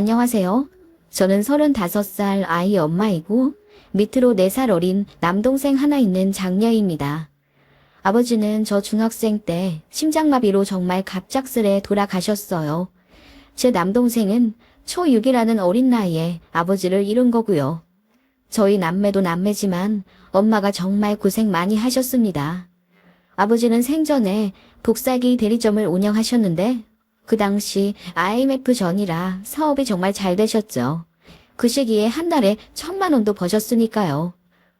안녕하세요. 저는 35살 아이 엄마이고 밑으로 4살 어린 남동생 하나 있는 장녀입니다. 아버지는 저 중학생 때 심장마비로 정말 갑작스레 돌아가셨어요. 제 남동생은 초6이라는 어린 나이에 아버지를 잃은 거고요. 저희 남매도 남매지만 엄마가 정말 고생 많이 하셨습니다. 아버지는 생전에 복사기 대리점을 운영하셨는데 그 당시 IMF 전이라 사업이 정말 잘 되셨죠. 그 시기에 한 달에 1,000만 원도 버셨으니까요.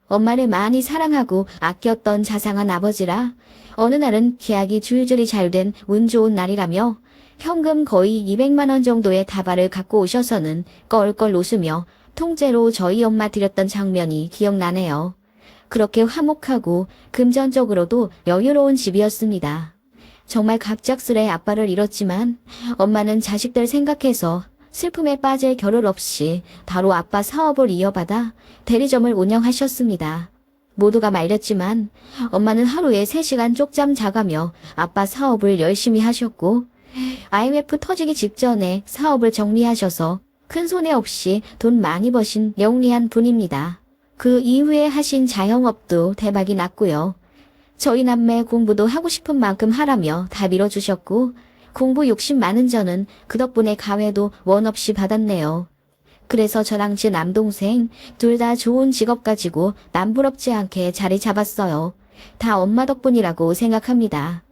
엄마를 많이 사랑하고 아꼈던 자상한 아버지라 어느 날은 계약이 줄줄이 잘 된 운 좋은 날이라며 현금 거의 200만 원 정도의 다발을 갖고 오셔서는 껄껄 웃으며 통째로 저희 엄마 드렸던 장면이 기억나네요. 그렇게 화목하고 금전적으로도 여유로운 집이었습니다. 정말 갑작스레 아빠를 잃었지만 엄마는 자식들 생각해서 슬픔에 빠질 겨를 없이 바로 아빠 사업을 이어받아 대리점을 운영하셨습니다. 모두가 말렸지만 엄마는 하루에 3시간 쪽잠 자가며 아빠 사업을 열심히 하셨고 IMF 터지기 직전에 사업을 정리하셔서 큰 손해 없이 돈 많이 버신 영리한 분입니다. 그 이후에 하신 자영업도 대박이 났고요. 저희 남매 공부도 하고 싶은 만큼 하라며 다 밀어주셨고 공부 욕심 많은 저는 그 덕분에 가회도 원 없이 받았네요. 그래서 저랑 제 남동생 둘 다 좋은 직업 가지고 남부럽지 않게 자리 잡았어요. 다 엄마 덕분이라고 생각합니다.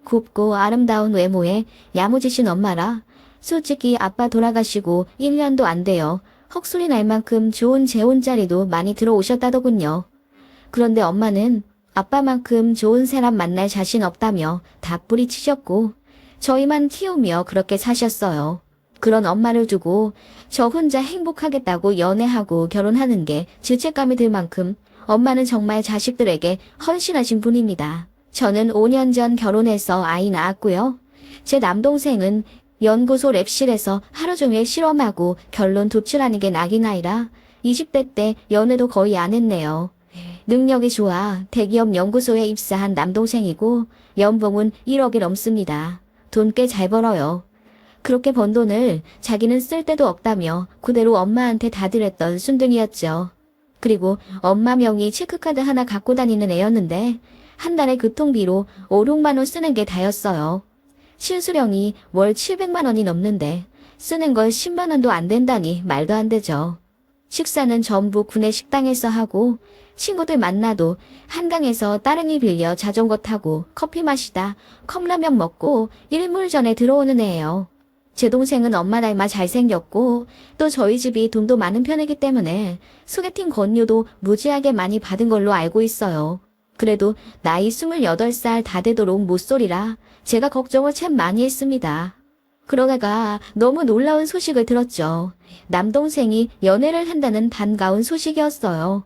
곱고 아름다운 외모에 야무지신 엄마라 솔직히 아빠 돌아가시고 1년도 안 돼요. 헉소리 날 만큼 좋은 재혼자리도 많이 들어오셨다더군요. 그런데 엄마는 아빠만큼 좋은 사람 만날 자신 없다며 다 뿌리치셨고 저희만 키우며 그렇게 사셨어요. 그런 엄마를 두고 저 혼자 행복하겠다고 연애하고 결혼하는 게 죄책감이 들 만큼 엄마는 정말 자식들에게 헌신하신 분입니다. 저는 5년 전 결혼해서 아이 낳았고요. 제 남동생은 연구소 랩실에서 하루 종일 실험하고 결론 도출하는 게 낙인 아이라 20대 때 연애도 거의 안 했네요. 능력이 좋아 대기업 연구소에 입사한 남동생이고 연봉은 1억이 넘습니다. 돈 꽤 잘 벌어요. 그렇게 번 돈을 자기는 쓸 데도 없다며 그대로 엄마한테 다 드렸던 순둥이였죠. 그리고 엄마 명의 체크카드 하나 갖고 다니는 애였는데 한 달에 교통비로 5, 6만 원 쓰는 게 다였어요. 실수령이 월 700만 원이 넘는데 쓰는 걸 10만 원도 안 된다니 말도 안 되죠. 식사는 전부 구내 식당에서 하고 친구들 만나도 한강에서 따릉이 빌려 자전거 타고 커피 마시다 컵라면 먹고 일몰전에 들어오는 애예요. 제 동생은 엄마 닮아 잘생겼고 또 저희 집이 돈도 많은 편이기 때문에 소개팅 권유도 무지하게 많이 받은 걸로 알고 있어요. 그래도 나이 28살 다 되도록 못소리라 제가 걱정을 참 많이 했습니다. 그러다가 너무 놀라운 소식을 들었죠. 남동생이 연애를 한다는 반가운 소식이었어요.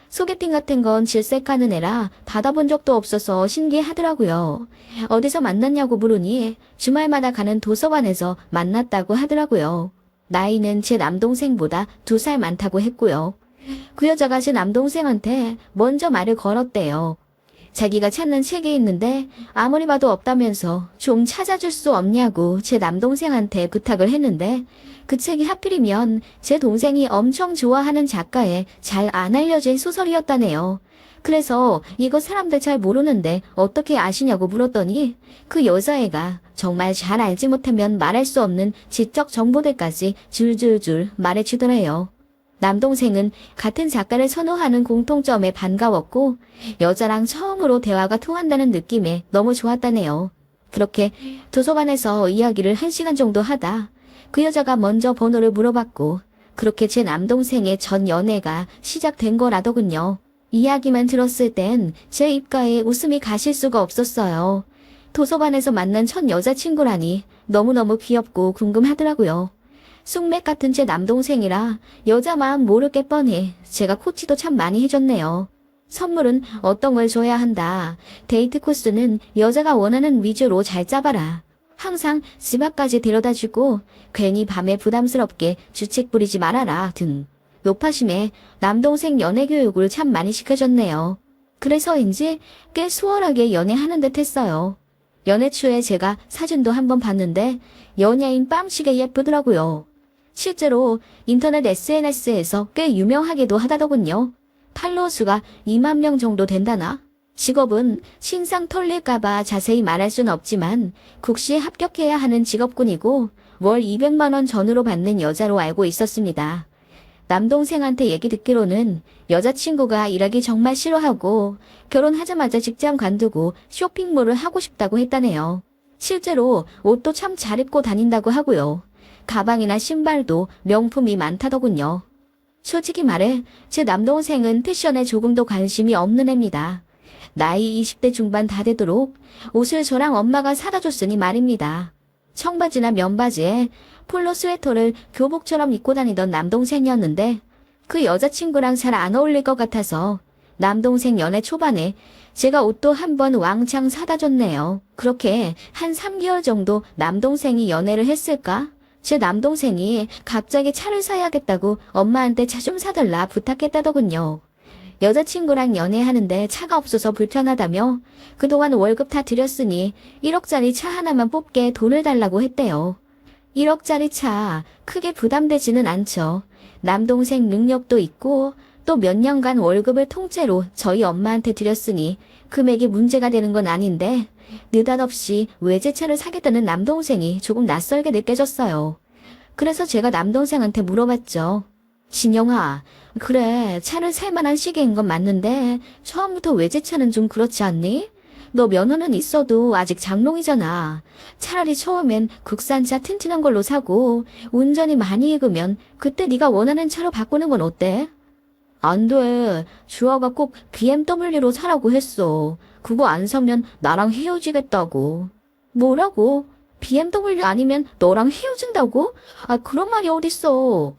소개팅 같은 건 질색하는 애라 받아본 적도 없어서 신기하더라고요. 어디서 만났냐고 물으니 주말마다 가는 도서관에서 만났다고 하더라고요. 나이는 제 남동생보다 2살 많다고 했고요. 그 여자가 제 남동생한테 먼저 말을 걸었대요. 자기가 찾는 책이 있는데 아무리 봐도 없다면서 좀 찾아줄 수 없냐고 제 남동생한테 부탁을 했는데 그 책이 하필이면 제 동생이 엄청 좋아하는 작가의 잘 안 알려진 소설이었다네요. 그래서 이거 사람들 잘 모르는데 어떻게 아시냐고 물었더니 그 여자애가 정말 잘 알지 못하면 말할 수 없는 지적 정보들까지 줄줄줄 말해주더래요. 남동생은 같은 작가를 선호하는 공통점에 반가웠고 여자랑 처음으로 대화가 통한다는 느낌에 너무 좋았다네요. 그렇게 도서관에서 이야기를 1시간 정도 하다 그 여자가 먼저 번호를 물어봤고 그렇게 제 남동생의 전 연애가 시작된 거라더군요. 이야기만 들었을 땐 제 입가에 웃음이 가실 수가 없었어요. 도서관에서 만난 첫 여자친구라니 너무너무 귀엽고 궁금하더라고요. 숙맥 같은 제 남동생이라 여자 마음 모를 게 뻔히 제가 코치도 참 많이 해줬네요. 선물은 어떤 걸 줘야 한다. 데이트 코스는 여자가 원하는 위주로 잘 짜봐라. 항상 집 앞까지 데려다주고 괜히 밤에 부담스럽게 주책 부리지 말아라 등 요파심에 남동생 연애 교육을 참 많이 시켜줬네요. 그래서인지 꽤 수월하게 연애하는 듯 했어요. 연애 초에 제가 사진도 한번 봤는데 연예인 빵시게 예쁘더라고요. 실제로 인터넷 SNS에서 꽤 유명하기도 하다더군요. 팔로워 수가 2만 명 정도 된다나? 직업은 신상 털릴까봐 자세히 말할 순 없지만 국시에 합격해야 하는 직업군이고 월 200만 원 전후로 받는 여자로 알고 있었습니다. 남동생한테 얘기 듣기로는 여자친구가 일하기 정말 싫어하고 결혼하자마자 직장 관두고 쇼핑몰을 하고 싶다고 했다네요. 실제로 옷도 참 잘 입고 다닌다고 하고요. 가방이나 신발도 명품이 많다더군요. 솔직히 말해 제 남동생은 패션에 조금도 관심이 없는 애입니다. 나이 20대 중반 다 되도록 옷을 저랑 엄마가 사다 줬으니 말입니다. 청바지나 면바지에 폴로 스웨터를 교복처럼 입고 다니던 남동생이었는데 그 여자친구랑 잘 안 어울릴 것 같아서 남동생 연애 초반에 제가 옷도 한번 왕창 사다 줬네요. 그렇게 한 3개월 정도 남동생이 연애를 했을까? 제 남동생이 갑자기 차를 사야겠다고 엄마한테 차 좀 사달라 부탁했다더군요. 여자친구랑 연애하는데 차가 없어서 불편하다며 그동안 월급 다 드렸으니 1억짜리 차 하나만 뽑게 돈을 달라고 했대요. 1억짜리 차 크게 부담되지는 않죠. 남동생 능력도 있고 또 몇 년간 월급을 통째로 저희 엄마한테 드렸으니 금액이 문제가 되는 건 아닌데 느닷없이 외제차를 사겠다는 남동생이 조금 낯설게 느껴졌어요. 그래서 제가 남동생한테 물어봤죠. 진영아, 그래 차를 살 만한 시기인 건 맞는데 처음부터 외제차는 좀 그렇지 않니? 너 면허는 있어도 아직 장롱이잖아. 차라리 처음엔 국산차 튼튼한 걸로 사고 운전이 많이 익으면 그때 네가 원하는 차로 바꾸는 건 어때? 안 돼. 주아가 꼭 BMW로 사라고 했어. 그거 안 사면 나랑 헤어지겠다고. 뭐라고? BMW 아니면 너랑 헤어진다고? 아, 그런 말이 어딨어.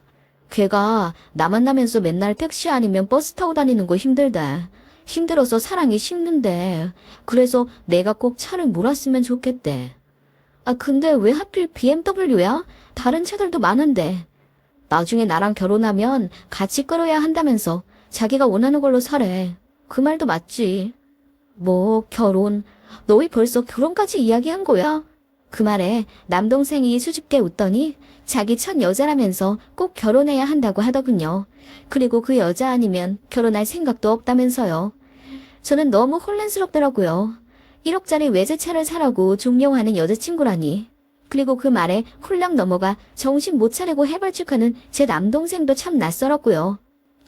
걔가 나 만나면서 맨날 택시 아니면 버스 타고 다니는 거 힘들대. 힘들어서 사랑이 식는데. 그래서 내가 꼭 차를 몰았으면 좋겠대. 아, 근데 왜 하필 BMW야? 다른 차들도 많은데. 나중에 나랑 결혼하면 같이 끌어야 한다면서 자기가 원하는 걸로 사래. 그 말도 맞지. 뭐 결혼? 너희 벌써 결혼까지 이야기한 거야? 그 말에 남동생이 수줍게 웃더니 자기 첫 여자라면서 꼭 결혼해야 한다고 하더군요. 그리고 그 여자 아니면 결혼할 생각도 없다면서요. 저는 너무 혼란스럽더라고요. 1억짜리 외제차를 사라고 종용하는 여자친구라니. 그리고 그 말에 훌쩍 넘어가 정신 못 차리고 해발축하는 제 남동생도 참 낯설었고요.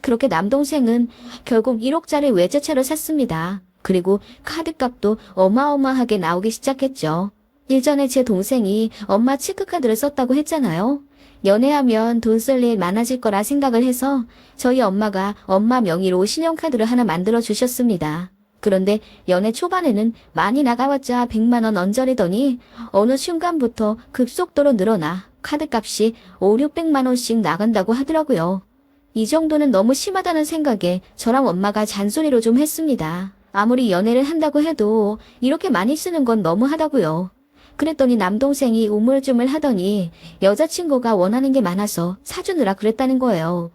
그렇게 남동생은 결국 1억짜리 외제차를 샀습니다. 그리고 카드값도 어마어마하게 나오기 시작했죠. 일전에 제 동생이 엄마 체크카드를 썼다고 했잖아요. 연애하면 돈 쓸 일 많아질 거라 생각을 해서 저희 엄마가 엄마 명의로 신용카드를 하나 만들어 주셨습니다. 그런데 연애 초반에는 많이 나가봤자 100만 원 언저리더니 어느 순간부터 급속도로 늘어나 카드값이 5, 600만 원씩 나간다고 하더라고요. 이 정도는 너무 심하다는 생각에 저랑 엄마가 잔소리로 좀 했습니다. 아무리 연애를 한다고 해도 이렇게 많이 쓰는 건 너무하다고요. 그랬더니 남동생이 우물쭈물 하더니 여자친구가 원하는 게 많아서 사주느라 그랬다는 거예요.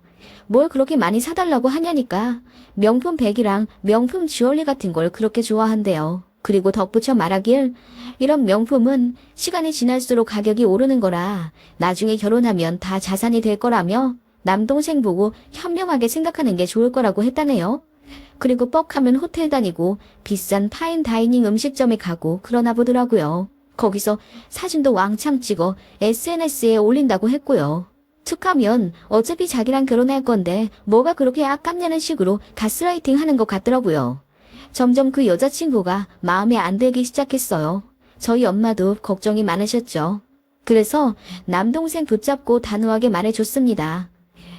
뭘 그렇게 많이 사달라고 하냐니까 명품 백이랑 명품 주얼리 같은 걸 그렇게 좋아한대요. 그리고 덧붙여 말하길 이런 명품은 시간이 지날수록 가격이 오르는 거라 나중에 결혼하면 다 자산이 될 거라며 남동생 보고 현명하게 생각하는 게 좋을 거라고 했다네요. 그리고 뻑하면 호텔 다니고 비싼 파인 다이닝 음식점에 가고 그러나 보더라고요. 거기서 사진도 왕창 찍어 SNS에 올린다고 했고요. 툭하면 어차피 자기랑 결혼할 건데 뭐가 그렇게 아깝냐는 식으로 가스라이팅 하는 것 같더라고요. 점점 그 여자친구가 마음에 안 들기 시작했어요. 저희 엄마도 걱정이 많으셨죠. 그래서 남동생 붙잡고 단호하게 말해줬습니다.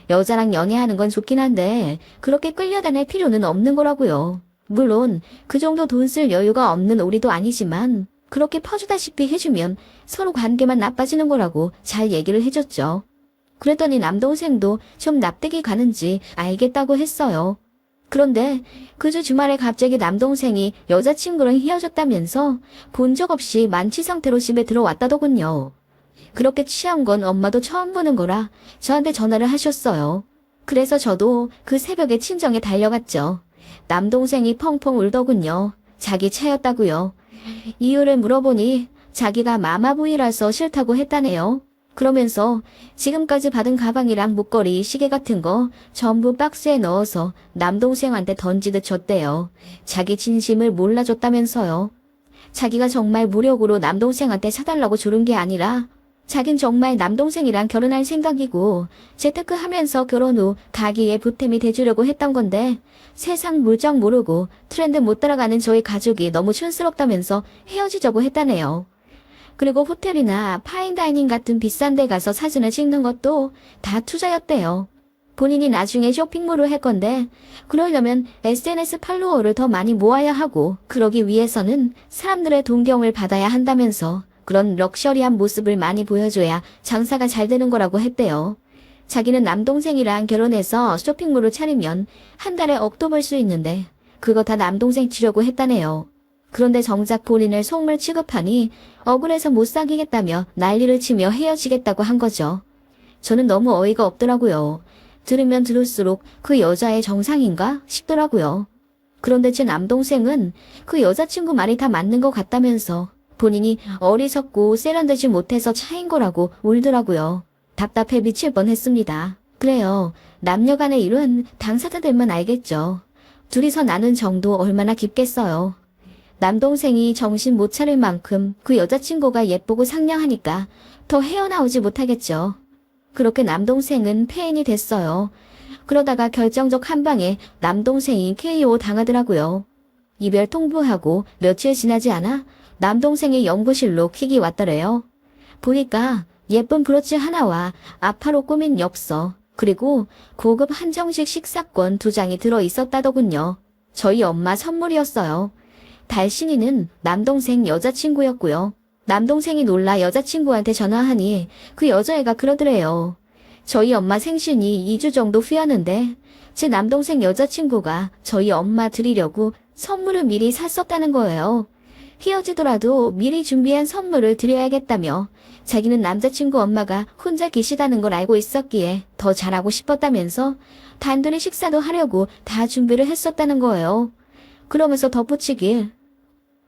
여자랑 연애하는 건 좋긴 한데 그렇게 끌려다닐 필요는 없는 거라고요. 물론 그 정도 돈 쓸 여유가 없는 우리도 아니지만 그렇게 퍼주다시피 해주면 서로 관계만 나빠지는 거라고 잘 얘기를 해줬죠. 그랬더니 남동생도 좀 납득이 가는지 알겠다고 했어요. 그런데 그 주 주말에 갑자기 남동생이 여자친구랑 헤어졌다면서 본 적 없이 만취 상태로 집에 들어왔다더군요. 그렇게 취한 건 엄마도 처음 보는 거라 저한테 전화를 하셨어요. 그래서 저도 그 새벽에 친정에 달려갔죠. 남동생이 펑펑 울더군요. 자기 차였다고요. 이유를 물어보니 자기가 마마보이라서 싫다고 했다네요. 그러면서 지금까지 받은 가방이랑 목걸이, 시계 같은 거 전부 박스에 넣어서 남동생한테 던지듯 줬대요. 자기 진심을 몰라줬다면서요. 자기가 정말 무력으로 남동생한테 사달라고 주는 게 아니라 자긴 정말 남동생이랑 결혼할 생각이고 재테크하면서 결혼 후 가게에 보탬이 돼주려고 했던 건데 세상 물정 모르고 트렌드 못 따라가는 저희 가족이 너무 촌스럽다면서 헤어지자고 했다네요. 그리고 호텔이나 파인다이닝 같은 비싼 데 가서 사진을 찍는 것도 다 투자였대요. 본인이 나중에 쇼핑몰을 할 건데 그러려면 SNS 팔로워를 더 많이 모아야 하고 그러기 위해서는 사람들의 동경을 받아야 한다면서 그런 럭셔리한 모습을 많이 보여줘야 장사가 잘 되는 거라고 했대요. 자기는 남동생이랑 결혼해서 쇼핑몰을 차리면 한 달에 억도 벌 수 있는데 그거 다 남동생 주려고 했다네요. 그런데 정작 본인을 속물 취급하니 억울해서 못 사귀겠다며 난리를 치며 헤어지겠다고 한 거죠. 저는 너무 어이가 없더라고요. 들으면 들을수록 그 여자의 정상인가 싶더라고요. 그런데 제 남동생은 그 여자친구 말이 다 맞는 것 같다면서 본인이 어리석고 세련되지 못해서 차인 거라고 울더라고요. 답답해 미칠 뻔했습니다. 그래요. 남녀 간의 일은 당사자들만 알겠죠. 둘이서 나눈 정도 얼마나 깊겠어요. 남동생이 정신 못 차릴 만큼 그 여자친구가 예쁘고 상냥하니까 더 헤어나오지 못하겠죠. 그렇게 남동생은 폐인이 됐어요. 그러다가 결정적 한 방에 남동생이 KO 당하더라고요. 이별 통보하고 며칠 지나지 않아 남동생의 연구실로 킥이 왔더래요. 보니까 예쁜 브로치 하나와 아파로 꾸민 엽서, 그리고 고급 한정식 식사권 2장이 들어있었다더군요. 저희 엄마 선물이었어요. 달신이는 남동생 여자친구였고요. 남동생이 놀라 여자친구한테 전화하니 그 여자애가 그러더래요. 저희 엄마 생신이 2주 정도 후였는데 제 남동생 여자친구가 저희 엄마 드리려고 선물을 미리 샀었다는 거예요. 헤어지더라도 미리 준비한 선물을 드려야겠다며 자기는 남자친구 엄마가 혼자 계시다는 걸 알고 있었기에 더 잘하고 싶었다면서 단둘이 식사도 하려고 다 준비를 했었다는 거예요. 그러면서 덧붙이길,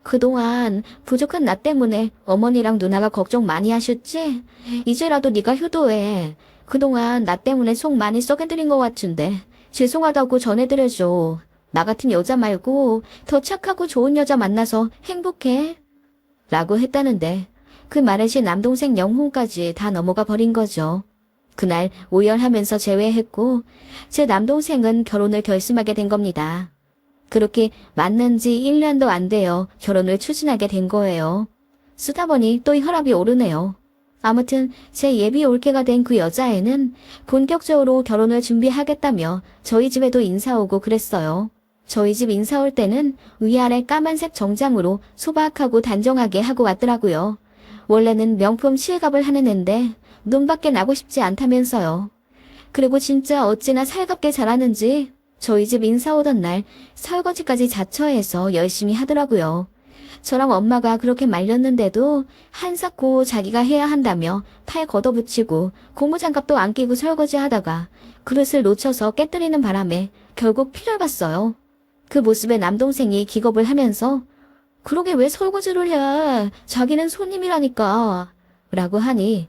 그동안 부족한 나 때문에 어머니랑 누나가 걱정 많이 하셨지? 이제라도 네가 효도해. 그동안 나 때문에 속 많이 썩여드린 것 같은데 죄송하다고 전해드려줘. 나 같은 여자 말고 더 착하고 좋은 여자 만나서 행복해. 라고 했다는데 그 말에 제 남동생 영혼까지 다 넘어가 버린 거죠. 그날 오열하면서 재회했고 제 남동생은 결혼을 결심하게 된 겁니다. 그렇게 만난 지 1년도 안 되어 결혼을 추진하게 된 거예요. 쓰다 보니 또 혈압이 오르네요. 아무튼 제 예비 올케가 된 그 여자애는 본격적으로 결혼을 준비하겠다며 저희 집에도 인사 오고 그랬어요. 저희 집 인사 올 때는 위아래 까만색 정장으로 소박하고 단정하게 하고 왔더라고요. 원래는 명품 실갑을 하는 앤데 눈밖에 나고 싶지 않다면서요. 그리고 진짜 어찌나 살갑게 잘하는지 저희 집 인사 오던 날 설거지까지 자처해서 열심히 하더라고요. 저랑 엄마가 그렇게 말렸는데도 한사코 자기가 해야 한다며 팔 걷어붙이고 고무장갑도 안 끼고 설거지하다가 그릇을 놓쳐서 깨뜨리는 바람에 결국 피를 봤어요. 그 모습에 남동생이 기겁을 하면서 그러게 왜 설거지를 해? 자기는 손님이라니까. 라고 하니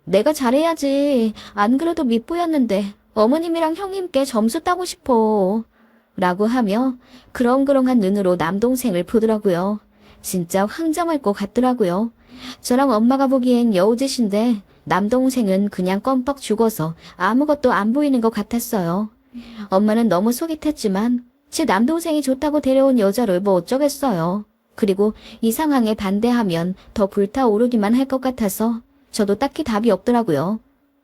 내가 잘해야지. 안 그래도 밉보였는데 어머님이랑 형님께 점수 따고 싶어. 라고 하며 그렁그렁한 눈으로 남동생을 보더라고요. 진짜 황정할 것 같더라고요. 저랑 엄마가 보기엔 여우짓인데 남동생은 그냥 껌뻑 죽어서 아무것도 안 보이는 것 같았어요. 엄마는 너무 속이 탔지만 제 남동생이 좋다고 데려온 여자를 뭐 어쩌겠어요. 그리고 이 상황에 반대하면 더 불타오르기만 할 것 같아서 저도 딱히 답이 없더라고요.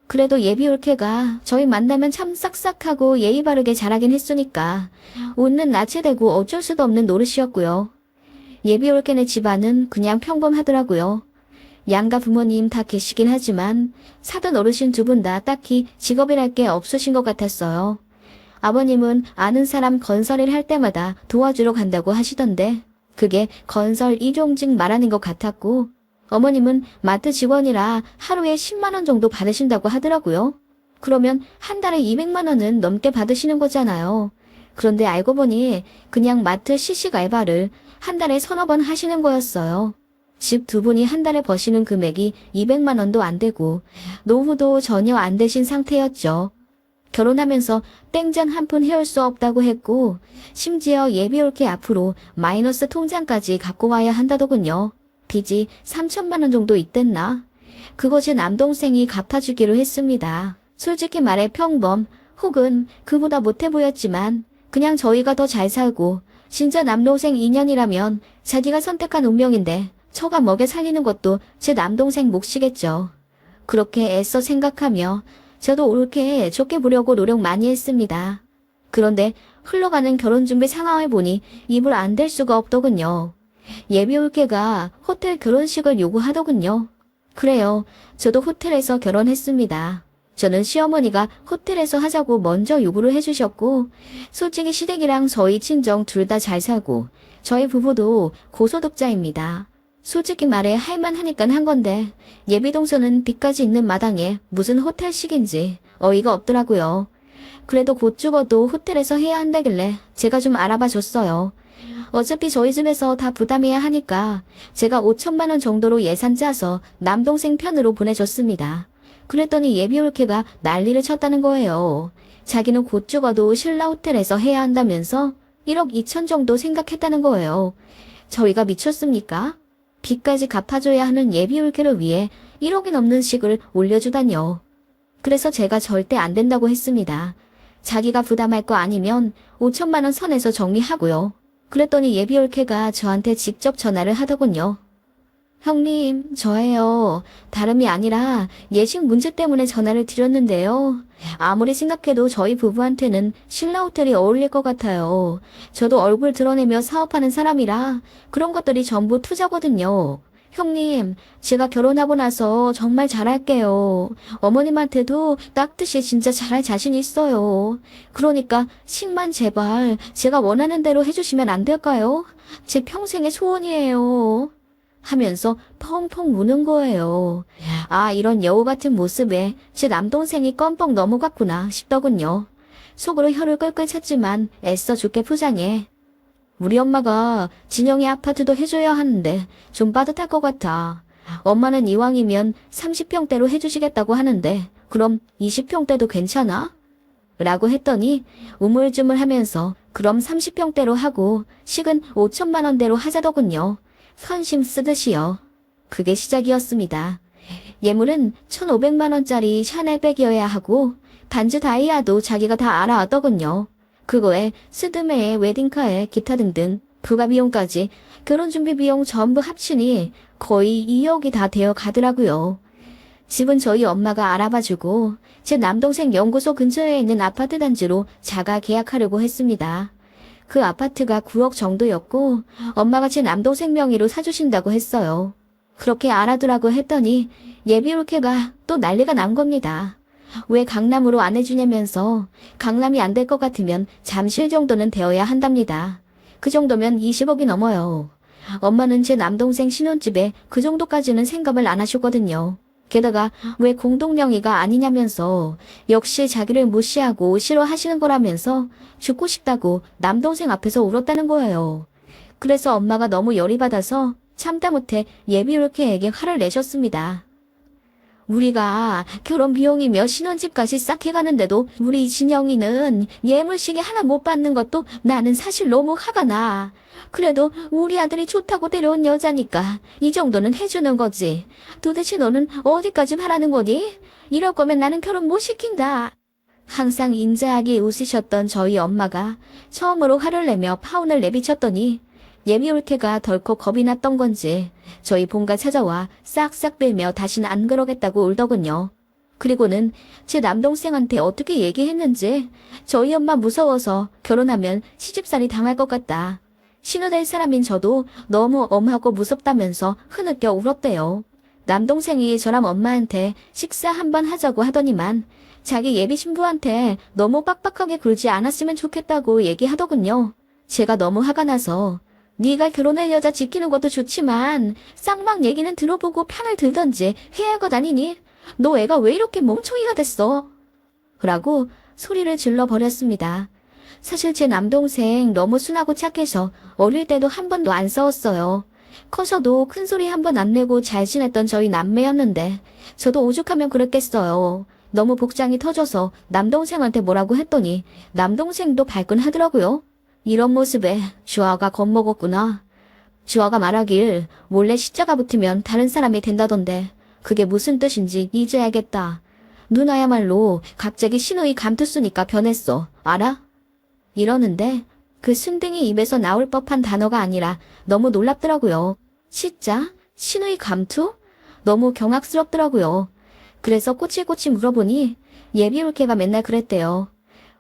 그래도 예비 올케가 저희 만나면 참 싹싹하고 예의 바르게 잘하긴 했으니까 웃는 낯이 되고 어쩔 수도 없는 노릇이었고요. 예비 올케네 집안은 그냥 평범하더라고요. 양가 부모님 다 계시긴 하지만 사돈 어르신 2분 다 딱히 직업이랄 게 없으신 것 같았어요. 아버님은 아는 사람 건설일 할 때마다 도와주러 간다고 하시던데 그게 건설 일용직 말하는 것 같았고 어머님은 마트 직원이라 하루에 10만 원 정도 받으신다고 하더라고요. 그러면 한 달에 200만 원은 넘게 받으시는 거잖아요. 그런데 알고 보니 그냥 마트 시식 알바를 한 달에 3~4번 하시는 거였어요. 집 두 분이 한 달에 버시는 금액이 200만 원도 안 되고 노후도 전혀 안 되신 상태였죠. 결혼하면서 땡전 한 푼 해올 수 없다고 했고 심지어 예비올케 앞으로 마이너스 통장까지 갖고 와야 한다더군요. 빚이 3천만 원 정도 있댔나? 그거 제 남동생이 갚아주기로 했습니다. 솔직히 말해 평범 혹은 그보다 못해 보였지만 그냥 저희가 더 잘 살고 진짜 남동생 인연이라면 자기가 선택한 운명인데 처가 먹여 살리는 것도 제 남동생 몫이겠죠. 그렇게 애써 생각하며 저도 옳게 좋게 보려고 노력 많이 했습니다. 그런데 흘러가는 결혼준비 상황을 보니 입을 안 댈 수가 없더군요. 예비올케가 호텔 결혼식을 요구하더군요. 그래요. 저도 호텔에서 결혼했습니다. 저는 시어머니가 호텔에서 하자고 먼저 요구를 해주셨고 솔직히 시댁이랑 저희 친정 둘 다 잘 살고 저희 부부도 고소득자입니다. 솔직히 말해 할만하니까 한 건데 예비동서는 빚까지 있는 마당에 무슨 호텔식인지 어이가 없더라고요. 그래도 곧 죽어도 호텔에서 해야 한다길래 제가 좀 알아봐 줬어요. 어차피 저희 집에서 다 부담해야 하니까 제가 5천만 원 정도로 예산 짜서 남동생 편으로 보내줬습니다. 그랬더니 예비올케가 난리를 쳤다는 거예요. 자기는 곧 죽어도 신라 호텔에서 해야 한다면서 1억 2천 정도 생각했다는 거예요. 저희가 미쳤습니까? 빚까지 갚아줘야 하는 예비올케를 위해 1억이 넘는 식을 올려주다뇨. 그래서 제가 절대 안 된다고 했습니다. 자기가 부담할 거 아니면 5천만 원 선에서 정리하고요. 그랬더니 예비올케가 저한테 직접 전화를 하더군요. 형님, 저예요. 다름이 아니라 예식 문제 때문에 전화를 드렸는데요. 아무리 생각해도 저희 부부한테는 신라 호텔이 어울릴 것 같아요. 저도 얼굴 드러내며 사업하는 사람이라 그런 것들이 전부 투자거든요. 형님, 제가 결혼하고 나서 정말 잘할게요. 어머님한테도 딱 뜻이 진짜 잘할 자신 있어요. 그러니까 식만 제발 제가 원하는 대로 해주시면 안 될까요? 제 평생의 소원이에요. 하면서 펑펑 우는 거예요. 아, 이런 여우 같은 모습에 제 남동생이 껌뻑 넘어갔구나 싶더군요. 속으로 혀를 끌끌 찼지만 애써 좋게 포장해. 우리 엄마가 진영이 아파트도 해줘야 하는데 좀 빠듯할 것 같아. 엄마는 이왕이면 30평대로 해주시겠다고 하는데 그럼 20평대도 괜찮아? 라고 했더니 우물쭈물 하면서 그럼 30평대로 하고 식은 5천만 원대로 하자더군요. 선심 쓰듯이요. 그게 시작이었습니다. 예물은 1,500만 원짜리 샤넬백이어야 하고 반지 다이아도 자기가 다 알아왔더군요. 그거에 스드메에 웨딩카에 기타 등등 부가 비용까지 결혼 준비 비용 전부 합치니 거의 2억이 다 되어 가더라고요. 집은 저희 엄마가 알아봐주고 제 남동생 연구소 근처에 있는 아파트 단지로 자가 계약하려고 했습니다. 그 아파트가 9억 정도였고 엄마가 제 남동생 명의로 사주신다고 했어요. 그렇게 알아두라고 했더니 예비올케가 또 난리가 난 겁니다. 왜 강남으로 안 해주냐면서 강남이 안 될 것 같으면 잠실 정도는 되어야 한답니다. 그 정도면 20억이 넘어요. 엄마는 제 남동생 신혼집에 그 정도까지는 생각을 안 하셨거든요. 게다가 왜 공동명의가 아니냐면서 역시 자기를 무시하고 싫어하시는 거라면서 죽고 싶다고 남동생 앞에서 울었다는 거예요. 그래서 엄마가 너무 열이 받아서 참다 못해 예비올케에게 화를 내셨습니다. 우리가 결혼 비용이며 신혼집까지 싹 해가는데도 우리 진영이는 예물시계 하나 못 받는 것도 나는 사실 너무 화가 나. 그래도 우리 아들이 좋다고 데려온 여자니까 이 정도는 해주는 거지. 도대체 너는 어디까지 하라는 거니? 이럴 거면 나는 결혼 못 시킨다. 항상 인자하게 웃으셨던 저희 엄마가 처음으로 화를 내며 파혼을 내비쳤더니 예비올케가 덜컥 겁이 났던 건지 저희 본가 찾아와 싹싹 빌며 다시는 안 그러겠다고 울더군요. 그리고는 제 남동생한테 어떻게 얘기했는지 저희 엄마 무서워서 결혼하면 시집살이 당할 것 같다. 신우될 사람인 저도 너무 엄하고 무섭다면서 흐느껴 울었대요. 남동생이 저랑 엄마한테 식사 한번 하자고 하더니만 자기 예비 신부한테 너무 빡빡하게 굴지 않았으면 좋겠다고 얘기하더군요. 제가 너무 화가 나서 네가 결혼할 여자 지키는 것도 좋지만 쌍방 얘기는 들어보고 편을 들던지 해야 할 것 아니니? 너 애가 왜 이렇게 멍청이가 됐어? 라고 소리를 질러버렸습니다. 사실 제 남동생 너무 순하고 착해서 어릴 때도 한 번도 안 싸웠어요. 커서도 큰 소리 한 번 안 내고 잘 지냈던 저희 남매였는데 저도 오죽하면 그랬겠어요. 너무 복장이 터져서 남동생한테 뭐라고 했더니 남동생도 발끈하더라고요. 이런 모습에 주아가 겁먹었구나. 주아가 말하길 몰래 십자가 붙으면 다른 사람이 된다던데 그게 무슨 뜻인지 이제 알겠다. 누나야말로 갑자기 신우이 감투 쓰니까 변했어. 알아? 이러는데 그 순둥이 입에서 나올 법한 단어가 아니라 너무 놀랍더라고요. 진짜? 신우이 감투? 너무 경악스럽더라고요. 그래서 꼬치꼬치 물어보니 예비올케가 맨날 그랬대요.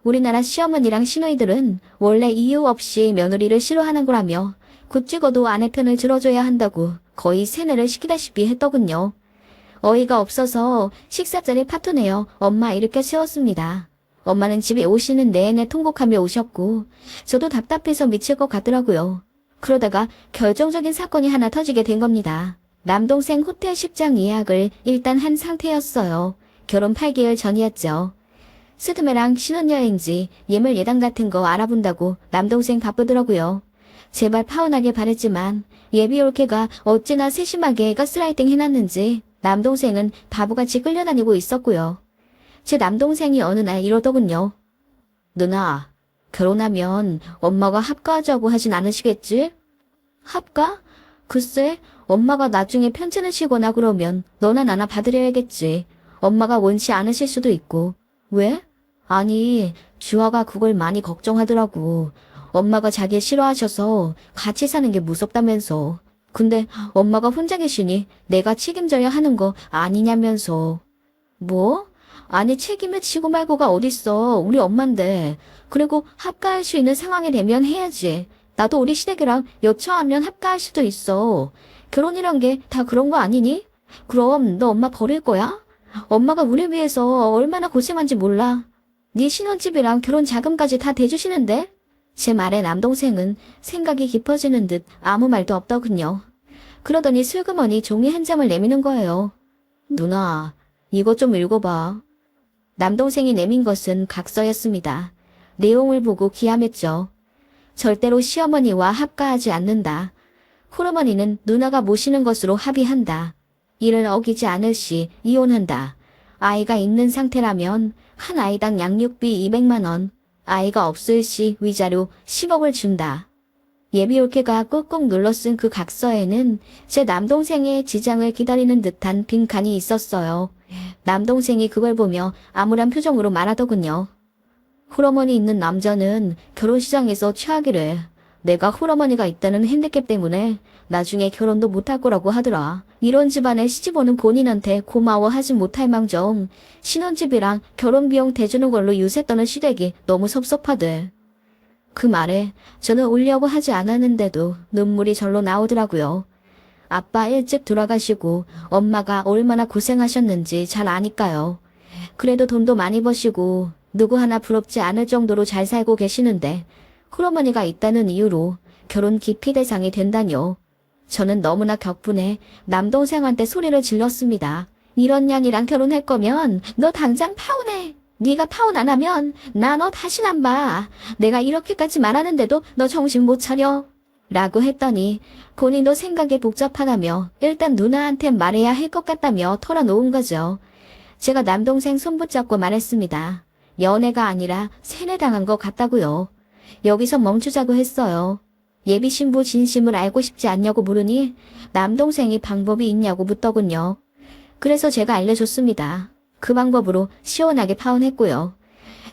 우리나라 시어머니랑 시누이들은 원래 이유 없이 며느리를 싫어하는 거라며 곧 죽어도 아내 편을 들어줘야 한다고 거의 세뇌를 시키다시피 했더군요. 어이가 없어서 식사 자리 파토내어 엄마 일으켜 세웠습니다. 엄마는 집에 오시는 내내 통곡하며 오셨고 저도 답답해서 미칠 것 같더라고요. 그러다가 결정적인 사건이 하나 터지게 된 겁니다. 남동생 호텔 식장 예약을 일단 한 상태였어요. 결혼 8개월 전이었죠. 스드메랑 신혼여행지, 예물 예당 같은 거 알아본다고 남동생 바쁘더라고요. 제발 파혼하길 바랬지만 예비올케가 어찌나 세심하게 가스라이팅 해놨는지 남동생은 바보같이 끌려다니고 있었고요. 제 남동생이 어느 날 이러더군요. 누나, 결혼하면 엄마가 합가하자고 하진 않으시겠지? 합가? 글쎄, 엄마가 나중에 편찮으 시거나 그러면 너나 나나 받으려야겠지. 엄마가 원치 않으실 수도 있고. 왜? 아니, 주아가 그걸 많이 걱정하더라고. 엄마가 자기 싫어하셔서 같이 사는 게 무섭다면서. 근데 엄마가 혼자 계시니 내가 책임져야 하는 거 아니냐면서. 뭐? 아니 책임을 지고 말고가 어딨어. 우리 엄만데. 그리고 합가할 수 있는 상황이 되면 해야지. 나도 우리 시댁이랑 여차하면 합가할 수도 있어. 결혼이란 게 다 그런 거 아니니? 그럼 너 엄마 버릴 거야? 엄마가 우리 위해서 얼마나 고생한지 몰라. 네 신혼집이랑 결혼 자금까지 다 대주시는데? 제 말에 남동생은 생각이 깊어지는 듯 아무 말도 없더군요. 그러더니 슬그머니 종이 한 장을 내미는 거예요. 누나, 이거 좀 읽어봐. 남동생이 내민 것은 각서였습니다. 내용을 보고 기함했죠. 절대로 시어머니와 합가하지 않는다. 홀어머니는 누나가 모시는 것으로 합의한다. 이를 어기지 않을 시 이혼한다. 아이가 있는 상태라면 한 아이당 양육비 200만 원, 아이가 없을 시 위자료 10억을 준다. 예비올케가 꾹꾹 눌러 쓴 그 각서에는 제 남동생의 지장을 기다리는 듯한 빈칸이 있었어요. 남동생이 그걸 보며 암울한 표정으로 말하더군요. 홀어머니 있는 남자는 결혼시장에서 최악이래. 내가 홀어머니가 있다는 핸디캡 때문에 나중에 결혼도 못할 거라고 하더라. 이런 집안에 시집오는 본인한테 고마워하지 못할 망정 신혼집이랑 결혼비용 대주는 걸로 유세 떠는 시댁이 너무 섭섭하대. 그 말에 저는 울려고 하지 않았는데도 눈물이 절로 나오더라고요. 아빠 일찍 돌아가시고 엄마가 얼마나 고생하셨는지 잘 아니까요. 그래도 돈도 많이 버시고 누구 하나 부럽지 않을 정도로 잘 살고 계시는데 홀어머니가 있다는 이유로 결혼 기피 대상이 된다뇨. 저는 너무나 격분해 남동생한테 소리를 질렀습니다. 이런 년이랑 결혼할 거면 너 당장 파혼해. 네가 파혼 안 하면 나 너 다신 안 봐. 내가 이렇게까지 말하는데도 너 정신 못 차려. 라고 했더니 본인도 생각이 복잡하다며 일단 누나한테 말해야 할 것 같다며 털어놓은 거죠. 제가 남동생 손 붙잡고 말했습니다. 연애가 아니라 세뇌당한 것 같다고요. 여기서 멈추자고 했어요. 예비신부 진심을 알고 싶지 않냐고 물으니 남동생이 방법이 있냐고 묻더군요. 그래서 제가 알려줬습니다. 그 방법으로 시원하게 파혼했고요.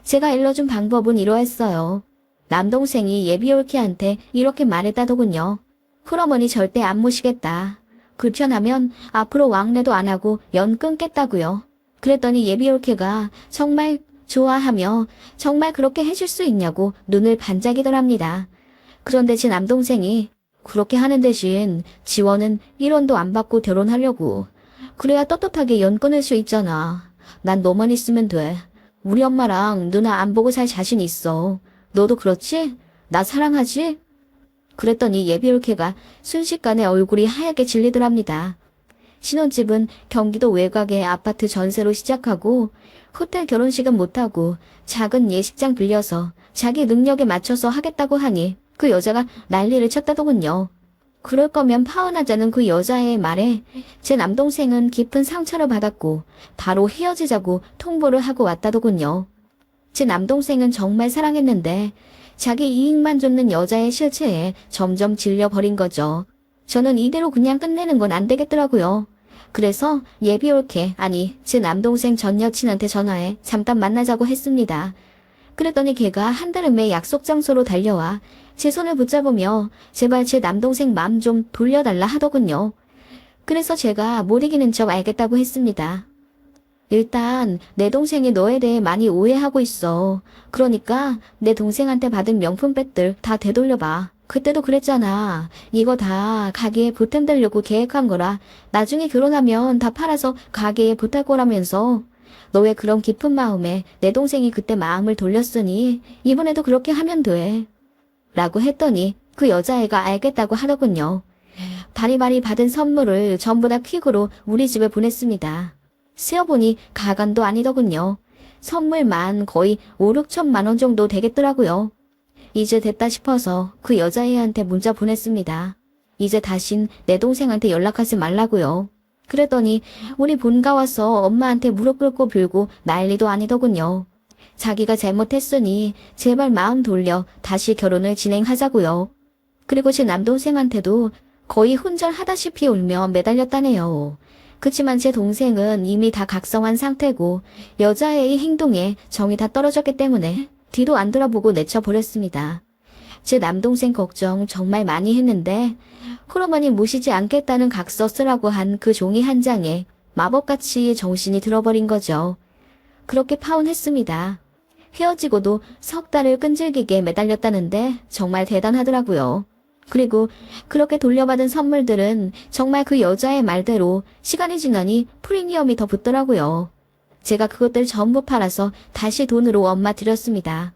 제가 일러준 방법은 이러했어요. 남동생이 예비올케한테 이렇게 말했다더군요. 홀어머니 절대 안 모시겠다. 불편하면 앞으로 왕래도 안 하고 연 끊겠다고요. 그랬더니 예비올케가 정말 좋아하며 정말 그렇게 해줄 수 있냐고 눈을 반짝이더랍니다. 그런데 제 남동생이 그렇게 하는 대신 지원은 1원도 안 받고 결혼하려고. 그래야 떳떳하게 연 끊을 수 있잖아. 난 너만 있으면 돼. 우리 엄마랑 누나 안 보고 살 자신 있어. 너도 그렇지? 나 사랑하지? 그랬더니 예비올케가 순식간에 얼굴이 하얗게 질리더랍니다. 신혼집은 경기도 외곽의 아파트 전세로 시작하고 호텔 결혼식은 못하고 작은 예식장 빌려서 자기 능력에 맞춰서 하겠다고 하니 그 여자가 난리를 쳤다더군요. 그럴 거면 파혼하자는 그 여자의 말에 제 남동생은 깊은 상처를 받았고 바로 헤어지자고 통보를 하고 왔다더군요. 제 남동생은 정말 사랑했는데 자기 이익만 쫓는 여자의 실체에 점점 질려버린 거죠. 저는 이대로 그냥 끝내는 건 안 되겠더라고요. 그래서 예비 올케, 아니 제 남동생 전 여친한테 전화해 잠깐 만나자고 했습니다. 그랬더니 걔가 한달음에 약속 장소로 달려와 제 손을 붙잡으며 제발 제 남동생 마음 좀 돌려달라 하더군요. 그래서 제가 못 이기는 척 알겠다고 했습니다. 일단 내 동생이 너에 대해 많이 오해하고 있어. 그러니까 내 동생한테 받은 명품백들 다 되돌려봐. 그때도 그랬잖아. 이거 다 가게에 보탬 되려고 계획한 거라 나중에 결혼하면 다 팔아서 가게에 보탤 거라면서. 너 왜 그런 깊은 마음에 내 동생이 그때 마음을 돌렸으니 이번에도 그렇게 하면 돼. 라고 했더니 그 여자애가 알겠다고 하더군요. 바리바리 받은 선물을 전부 다 퀵으로 우리 집에 보냈습니다. 세어보니 가관도 아니더군요. 선물만 거의 5, 6천만 원 정도 되겠더라고요. 이제 됐다 싶어서 그 여자애한테 문자 보냈습니다. 이제 다신 내 동생한테 연락하지 말라고요. 그랬더니 우리 본가 와서 엄마한테 무릎 꿇고 빌고 난리도 아니더군요. 자기가 잘못했으니 제발 마음 돌려 다시 결혼을 진행하자고요. 그리고 제 남동생한테도 거의 혼절하다시피 울며 매달렸다네요. 그치만 제 동생은 이미 다 각성한 상태고 여자애의 행동에 정이 다 떨어졌기 때문에 뒤도 안 돌아보고 내쳐버렸습니다. 제 남동생 걱정 정말 많이 했는데 그러머니 모시지 않겠다는 각서 쓰라고 한 그 종이 한 장에 마법같이 정신이 들어버린 거죠. 그렇게 파혼했습니다. 헤어지고도 석 달을 끈질기게 매달렸다는데 정말 대단하더라고요. 그리고 그렇게 돌려받은 선물들은 정말 그 여자의 말대로 시간이 지나니 프리미엄이 더 붙더라고요. 제가 그것들 전부 팔아서 다시 돈으로 엄마 드렸습니다.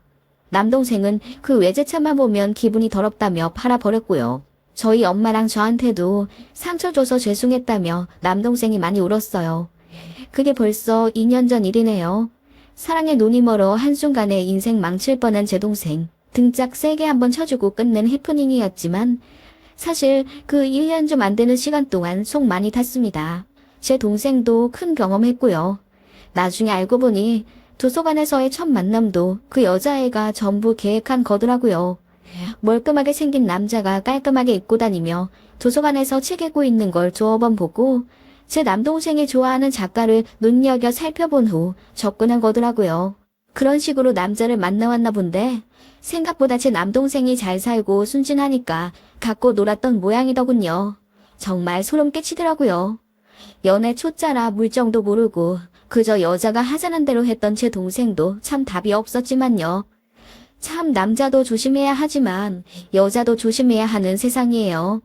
남동생은 그 외제차만 보면 기분이 더럽다며 팔아버렸고요. 저희 엄마랑 저한테도 상처 줘서 죄송했다며 남동생이 많이 울었어요. 그게 벌써 2년 전 일이네요. 사랑에 눈이 멀어 한순간에 인생 망칠 뻔한 제 동생. 등짝 세게 한번 쳐주고 끝낸 해프닝이었지만 사실 그 1년 좀 안 되는 시간 동안 속 많이 탔습니다. 제 동생도 큰 경험했고요. 나중에 알고 보니 도서관에서의 첫 만남도 그 여자애가 전부 계획한 거더라고요. 멀끔하게 생긴 남자가 깔끔하게 입고 다니며 도서관에서 책 읽고 있는 걸 두어 번 보고 제 남동생이 좋아하는 작가를 눈여겨 살펴본 후 접근한 거더라고요. 그런 식으로 남자를 만나왔나 본데 생각보다 제 남동생이 잘 살고 순진하니까 갖고 놀았던 모양이더군요. 정말 소름 끼치더라고요. 연애 초짜라 물정도 모르고 그저 여자가 하자는 대로 했던 제 동생도 참 답이 없었지만요. 참 남자도 조심해야 하지만 여자도 조심해야 하는 세상이에요.